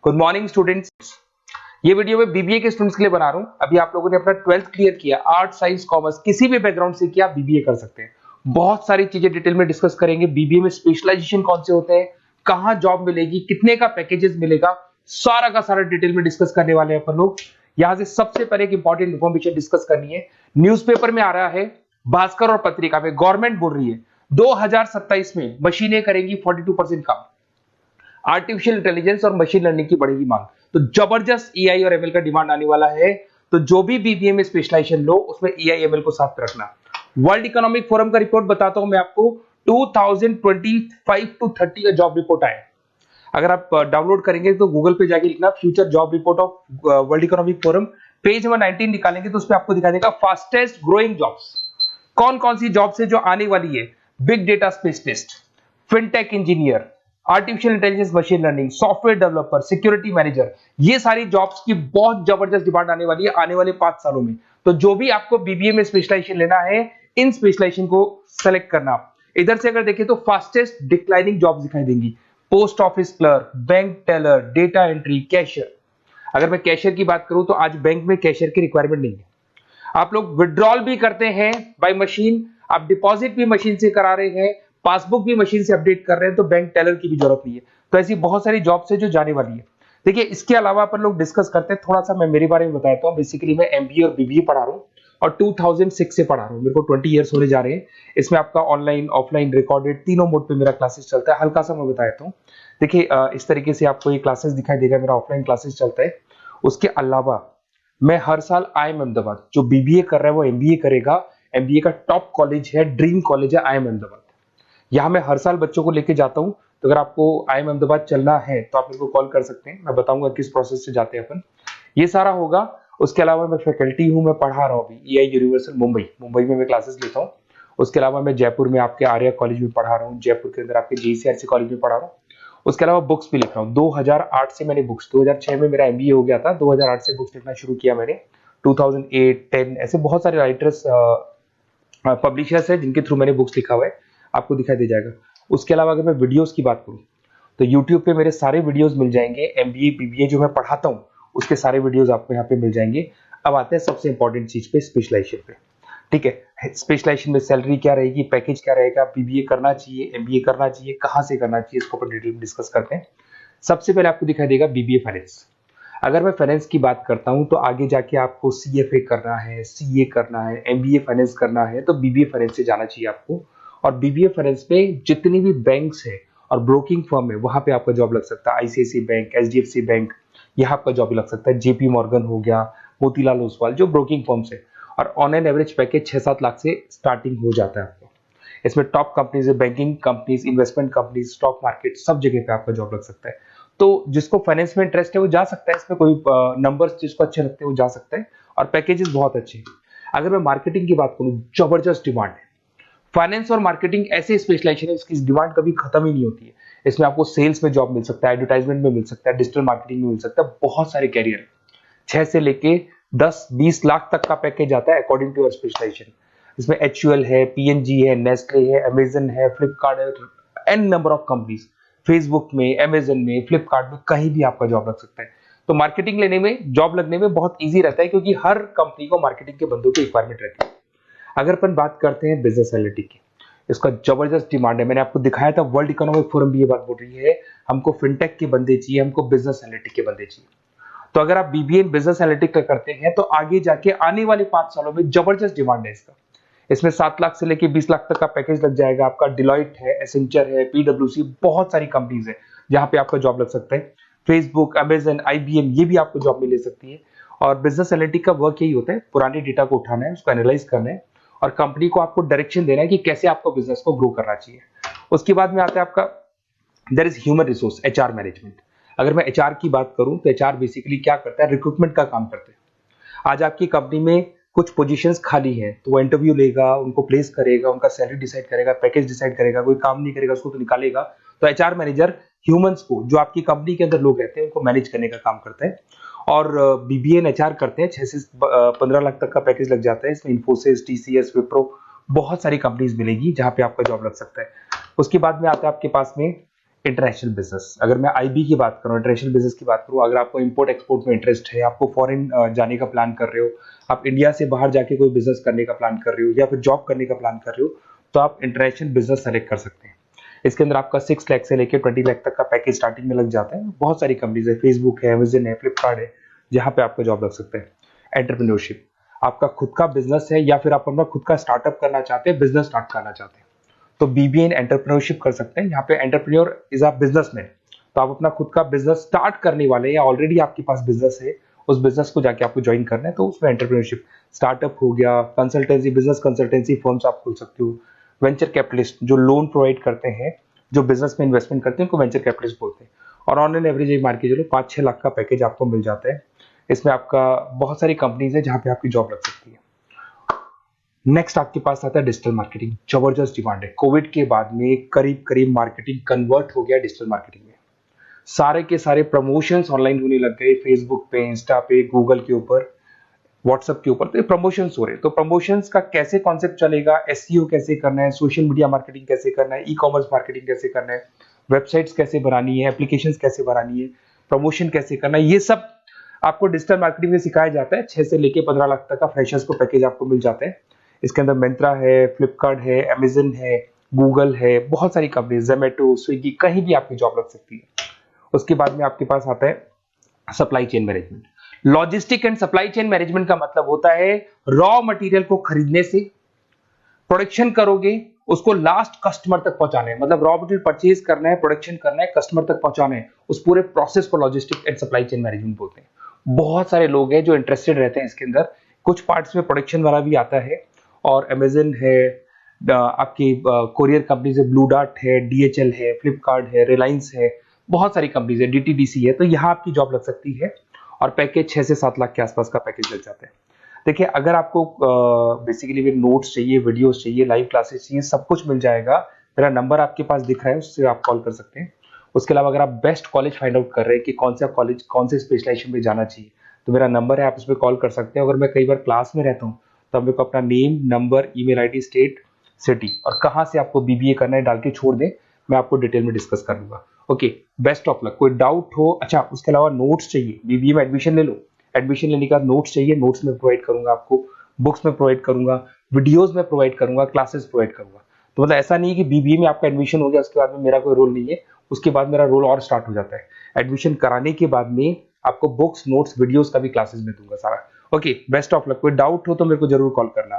Good morning students. ये video मैं BBA के स्टूडेंट्स के लिए बना रहा हूं। अभी आप लोगों ने अपना 12th क्लियर किया, आर्ट साइंस कॉमर्स किसी भी बैकग्राउंड से किया, बीबीए कर सकते हैं। बहुत सारी चीजें डिटेल में डिस्कस करेंगे। बीबीए में स्पेशलाइजेशन कौन से होते हैं, कहां जॉब मिलेगी, कितने का पैकेजेस मिलेगा, सारा का सारा डिटेल में डिस्कस करने वाले हैं अपन लोग। यहां से सबसे पहले एक इंपॉर्टेंट इन्फॉर्मेशन डिस्कस करनी है। न्यूज़पेपर में आ रहा है, भास्कर और पत्रिका में गवर्नमेंट बोल रही है 2027 में मशीनें करेंगी 42% काम। आर्टिफिशियल इंटेलिजेंस और मशीन लर्निंग की बढ़ेगी मांग, तो जबरदस्त एआई और एमएल का डिमांड आने वाला है। तो जो भी बीबीए में स्पेशलाइजेशन लो उसमें एआई एमएल को साथ रखना। वर्ल्ड इकोनॉमिक फोरम का रिपोर्ट बताता हूं मैं आपको, 2025 टू 30 का जॉब रिपोर्ट आया। अगर आप डाउनलोड करेंगे तो गूगल पे जाके लिखना future job report of world economic forum, page number 19 निकालेंगे तो उस पर आपको दिखा देगा फास्टेस्ट ग्रोइंग जॉब्स कौन कौन सी जॉब्स है जो आने वाली है। Big data specialist, fintech engineer, artificial intelligence machine learning, software developer, security manager, ये सारी जॉब्स की बहुत जबरदस्त डिमांड आने वाली है आने वाले 5 सालों में। तो जो भी आपको बीबीए में स्पेशलाइजेशन लेना है, इन स्पेशलाइजेशन को सेलेक्ट करना। इधर से अगर देखें तो फास्टेस्ट डिक्लाइनिंग जॉब्स दिखाई देंगी, post office clerk, bank teller, data entry, cashier. अगर मैं कैशियर की बात करूं तो आज बैंक में कैशियर की रिक्वायरमेंट नहीं है। आप लोग विड्रॉल भी करते हैं बाय मशीन, आप डिपॉजिट भी मशीन से करा रहे हैं, पासबुक भी मशीन से अपडेट कर रहे हैं, तो बैंक टेलर की भी जरूरत नहीं है। तो ऐसी बहुत सारी जॉब्स है जो जाने वाली है। देखिए, इसके अलावा अपन लोग डिस्कस करते हैं, थोड़ा सा मैं मेरे बारे में बताता हूँ। बेसिकली मैं एमबीए और बीबीए पढ़ा रहा हूँ और 2006 से पढ़ा रहा हूँ। मेरे को 20 ईयर्स होने जा रहे हैं। इसमें आपका ऑनलाइन, ऑफलाइन, रिकॉर्डेड तीनों मोड पे मेरा क्लासेस चलता है। हल्का सा मैं बताता हूँ। देखिए, इस तरीके से आपको ये क्लासेस दिखाई देगा, मेरा ऑफलाइन क्लासेस चलता है। उसके अलावा मैं हर साल आईएम अहमदाबाद, जो बीबीए कर रहा है वो एमबीए करेगा, एमबीए का टॉप कॉलेज है, ड्रीम कॉलेज है आईएम अहमदाबाद। यहाँ मैं हर साल बच्चों को लेके जाता हूँ। तो अगर आपको आईएम अहमदाबाद चलना है तो आप मेरे को कॉल कर सकते हैं, मैं बताऊंगा किस प्रोसेस से जाते हैं अपन। ये सारा होगा। उसके अलावा मैं फैकल्टी हूँ, मैं पढ़ा रहा हूँ अभी एआई यूनिवर्सल मुंबई में मैं क्लासेस लेता हूँ। उसके अलावा मैं जयपुर में आपके आर्या कॉलेज में पढ़ा रहा हूँ, जयपुर के अंदर आपके जेसीआरसी कॉलेज में पढ़ा रहा हूँ। उसके अलावा बुक्स भी लिख रहा हूँ। 2008 से मैंने बुक्स, 2006 में मेरा एमबीए हो गया था, 2008 से बुक्स लिखना शुरू किया मैंने। 2008, 10 ऐसे बहुत सारे राइटर्स, पब्लिशर्स है जिनके थ्रू मैंने बुक्स लिखा हुआ है, आपको दिखाई दे जाएगा। उसके अलावा अगर मैं वीडियोस की बात करूं तो यूट्यूब पे मेरे सारे वीडियोस मिल जाएंगे। एमबीए बीबीए जो मैं पढ़ाता हूं उसके सारे वीडियोस आपको यहाँ पे मिल जाएंगे। अब आते हैं सबसे इंपॉर्टेंट चीज पे, स्पेशलाइजेशन पे। ठीक है, स्पेशलाइजेशन में सैलरी क्या रहेगी, पैकेज क्या रहेगा, बीबीए करना चाहिए, एमबीए करना चाहिए, कहाँ से करना चाहिए, इसको अपन डिटेल में डिस्कस करते हैं। सबसे पहले आपको दिखाई देगा बीबीए फाइनेंस। अगर मैं फाइनेंस की बात करता हूं तो आगे जाके आपको सीएफए करना है, सीए करना है, एमबीए फाइनेंस करना है, तो बीबीए फाइनेंस से जाना चाहिए आपको। और बीबीए फाइनेंस में जितनी भी बैंक्स है और ब्रोकिंग फर्म है वहां पे आपका जॉब लग सकता है। आईसीआईसीआई बैंक, एचडीएफसी बैंक, यहाँ आपका जॉब लग सकता है। जेपी मॉर्गन हो गया, मोतीलाल ओसवाल, जो ब्रोकिंग फर्म्स है। और on an average package 6-7 lakh से स्टार्टिंग हो जाता है आपको। इसमें टॉप कंपनीज है, banking companies, investment companies, stock market, सब जगह पे आपका जॉब लग सकता है। तो जिसको फाइनेंस में इंटरेस्ट है वो जा सकता है, इसमें कोई नंबर्स जिसको अच्छे लगते हैं वो जा सकता है, और पैकेजेस बहुत अच्छे हैं। अगर मैं मार्केटिंग की बात करूं, जबरदस्त डिमांड है। फाइनेंस और मार्केटिंग ऐसे स्पेशलाइजेशन है, इसकी डिमांड कभी खत्म ही नहीं होती है। इसमें आपको सेल्स में जॉब मिल सकता है, एडवर्टाइजमेंट में मिल सकता है, डिजिटल मार्केटिंग में मिल सकता है, बहुत सारे कैरियर, 6 से लेके 10-20 लाख तक का पैकेज आता है अकॉर्डिंग टू योर स्पेशलाइजेशन। इसमें एचयूएल है, पीएनजी है, नेस्ले है, अमेजन है, फ्लिपकार्ट है, an number of companies. Facebook में, अमेजन में, फ्लिपकार्ट में, कहीं भी आपका जॉब लग सकता है। तो मार्केटिंग लेने में, जॉब लगने में बहुत इजी रहता है, क्योंकि हर कंपनी को मार्केटिंग के बंदों की रिक्वायरमेंट रहती है। अगर अपन बात करते हैं बिजनेस एनालिटिक की, इसका जबरदस्त डिमांड है। मैंने आपको दिखाया था, वर्ल्ड इकोनॉमिक फोरम भी ये बात बोल रही है, हमको फिनटेक के बंदे चाहिए, हमको बिजनेस एनालिटिक के बंदे चाहिए। तो अगर आप बीबीए बिजनेस एनालिटिक करते हैं तो आगे जाके आने वाले 5 सालों में जबरदस्त डिमांड है इसका। इसमें 7 लाख से लेके 20 लाख तक का पैकेज लग जाएगा आपका। डिलॉयट है, एसेंचर है, पीडब्ल्यूसी, बहुत सारी कंपनीज है जहां पे आपका जॉब लग सकता है। फेसबुक, अमेजन, आईबीएम, ये भी आपको जॉब में ले सकती है। और बिजनेस एनालिटिक का वर्क यही होता है, पुराने डेटा को उठाना है, उसको एनालाइज करना है और कंपनी को आपको डायरेक्शन देना है कि कैसे आपको बिजनेस को ग्रो करना चाहिए। उसके बाद में आता है आपका there is human resource, HR management. अगर मैं एचआर की बात करूं तो एचआर बेसिकली क्या करता है, रिक्रूटमेंट का काम करते हैं। आज आपकी कंपनी में कुछ पोजीशंस खाली हैं तो वो इंटरव्यू लेगा, उनको प्लेस करेगा, उनका सैलरी डिसाइड करेगा, पैकेज डिसाइड करेगा, कोई काम नहीं करेगा उसको तो निकालेगा। तो एचआर मैनेजर ह्यूमंस को, जो आपकी कंपनी के अंदर लोग रहते हैं, उनको मैनेज करने का काम करता है। और बीबीए एंड एचआर करते हैं, 6 से 15 लाख तक का पैकेज लग जाता है। इसमें इन्फोसिस, टीसीएस, विप्रो, बहुत सारी कंपनीज मिलेगी जहां पे आपका जॉब लग सकता है। उसके बाद में आता है आपके पास में इंटरनेशनल बिजनेस, अगर मैं आईबी की बात करूँ, इंटरनेशनल बिजनेस की बात करूँ, अगर आपको इंपोर्ट एक्सपोर्ट में इंटरेस्ट है, आपको फॉरेन जाने का प्लान कर रहे हो, आप इंडिया से बाहर जाके कोई बिजनेस करने का प्लान कर रहे हो या फिर जॉब करने का प्लान कर रहे हो, तो आप इंटरनेशनल बिजनेस सेलेक्ट कर सकते हैं। इसके अंदर आपका 6 लाख से लेकर 20 लाख तक का पैकेज स्टार्टिंग में लग जाता है। बहुत सारी कंपनीज है, फेसबुक है, अमेजन है, फ्लिपकार्ट है, जहाँ पे आपका जॉब लग सकता है। एंटरप्रेन्योरशिप, आपका खुद का बिजनेस है या फिर आप अपना खुद का स्टार्टअप करना चाहते हैं, बिजनेस स्टार्ट करना चाहते हैं, तो बीबीए इन एंटरप्रेन्योरशिप कर सकते हैं। यहाँ पे एंटरप्रेन्योर इज अ बिजनेसमैन, तो आप अपना खुद का बिजनेस स्टार्ट करने वाले हैं या ऑलरेडी आपके पास बिजनेस है, उस बिजनेस को जाके आपको ज्वाइन करना है, तो उसमें एंटरप्रेन्योरशिप। स्टार्टअप हो गया, कंसल्टेंसी, बिजनेस कंसल्टेंसी फर्म्स आप खोल सकते हो। वेंचर कैपिटलिस्ट जो लोन प्रोवाइड करते हैं, जो बिजनेस में इन्वेस्टमेंट करते हैं, उनको वेंचर कैपिटलिस्ट बोलते हैं। और ऑन एन एवरेज मान के चलो 5-6 लाख का पैकेज आपको मिल जाता है। इसमें आपका बहुत सारी कंपनीज है जहाँ पे आपकी जॉब लग सकती है। नेक्स्ट आपके पास आता है डिजिटल मार्केटिंग। जबरदस्त डिमांड है, कोविड के बाद में करीब करीब मार्केटिंग कन्वर्ट हो गया डिजिटल मार्केटिंग में। सारे के सारे प्रमोशंस ऑनलाइन होने लग गए, फेसबुक पे, इंस्टा पे, गूगल के ऊपर, व्हाट्सएप के ऊपर, तो ये प्रमोशंस हो रहे हैं। तो प्रमोशंस का कैसे कॉन्सेप्ट चलेगा, एसईओ कैसे करना है, सोशल मीडिया मार्केटिंग कैसे करना है, ई कॉमर्स मार्केटिंग कैसे करना है, वेबसाइट्स कैसे बनानी है, एप्लीकेशंस कैसे बनानी है, प्रमोशन कैसे करना है, ये सब आपको डिजिटल मार्केटिंग में सिखाया जाता है। 6 से लेके 15 लाख तक का फ्रेशर्स को पैकेज आपको मिल जाता है। इसके अंदर मिंत्रा है, फ्लिपकार्ट है, अमेजन है, गूगल है, बहुत सारी कंपनी, जोमेटो, स्विगी, कहीं भी आपकी जॉब लग सकती है। उसके बाद में आपके पास आता है supply chain management. Logistic and supply chain management का मतलब होता है रॉ मटेरियल को खरीदने से, प्रोडक्शन करोगे, उसको लास्ट कस्टमर तक पहुंचाना है, मतलब रॉ मटेरियल परचेज करना है, प्रोडक्शन करना है, कस्टमर तक पहुंचाना है, उस पूरे प्रोसेस को logistic and supply chain management बोलते हैं। बहुत सारे लोग हैं जो इंटरेस्टेड रहते हैं इसके अंदर। कुछ पार्ट्स में प्रोडक्शन वाला भी आता है, और अमेजन है, आपकी कोरियर कंपनीज है, ब्लू डार्ट है, डीएचएल है, फ्लिपकार्ट है, रिलायंस है, बहुत सारी कंपनीज है, डीटीडीसी है, तो यहाँ आपकी जॉब लग सकती है। और पैकेज 6 से 7 लाख के आसपास का पैकेज लग जाता है। देखिए, अगर आपको बेसिकली नोट्स चाहिए, वीडियोस चाहिए, लाइव क्लासेस चाहिए, सब कुछ मिल जाएगा। मेरा नंबर आपके पास दिख रहा है, उससे आप कॉल कर सकते हैं। उसके अलावा अगर आप बेस्ट कॉलेज फाइंड आउट कर रहे हैं कि कौन सा कॉलेज, कौन से स्पेशलाइजेशन में जाना चाहिए, तो मेरा नंबर है, आप उस पर कॉल कर सकते हैं। अगर मैं कई बार क्लास में रहता हूँ, तो मेरे को अपना name, number, email ID, state, city और कहाँ से आपको बीबीए करना है डाल के छोड़ दें, मैं आपको डिटेल में डिस्कस कर लूंगा। Okay, best of luck. कोई डाउट हो, अच्छा उसके अलावा नोट्स चाहिए, बीबीए में एडमिशन ले लो, एडमिशन लेने का नोट्स चाहिए, नोट्स में प्रोवाइड करूंगा आपको, बुक्स में प्रोवाइड करूंगा, वीडियोस में प्रोवाइड करूंगा, क्लासेस प्रोवाइड करूंगा। तो मतलब ऐसा नहीं है कि बीबीए में आपका एडमिशन हो गया उसके बाद में मेरा कोई रोल नहीं है, उसके बाद मेरा रोल और स्टार्ट हो जाता है। एडमिशन कराने के बाद में आपको बुक्स, नोट्स, वीडियोस का भी क्लासेस में दूंगा सारा। Okay, best of luck. कोई डाउट हो तो मेरे को जरूर कॉल करना।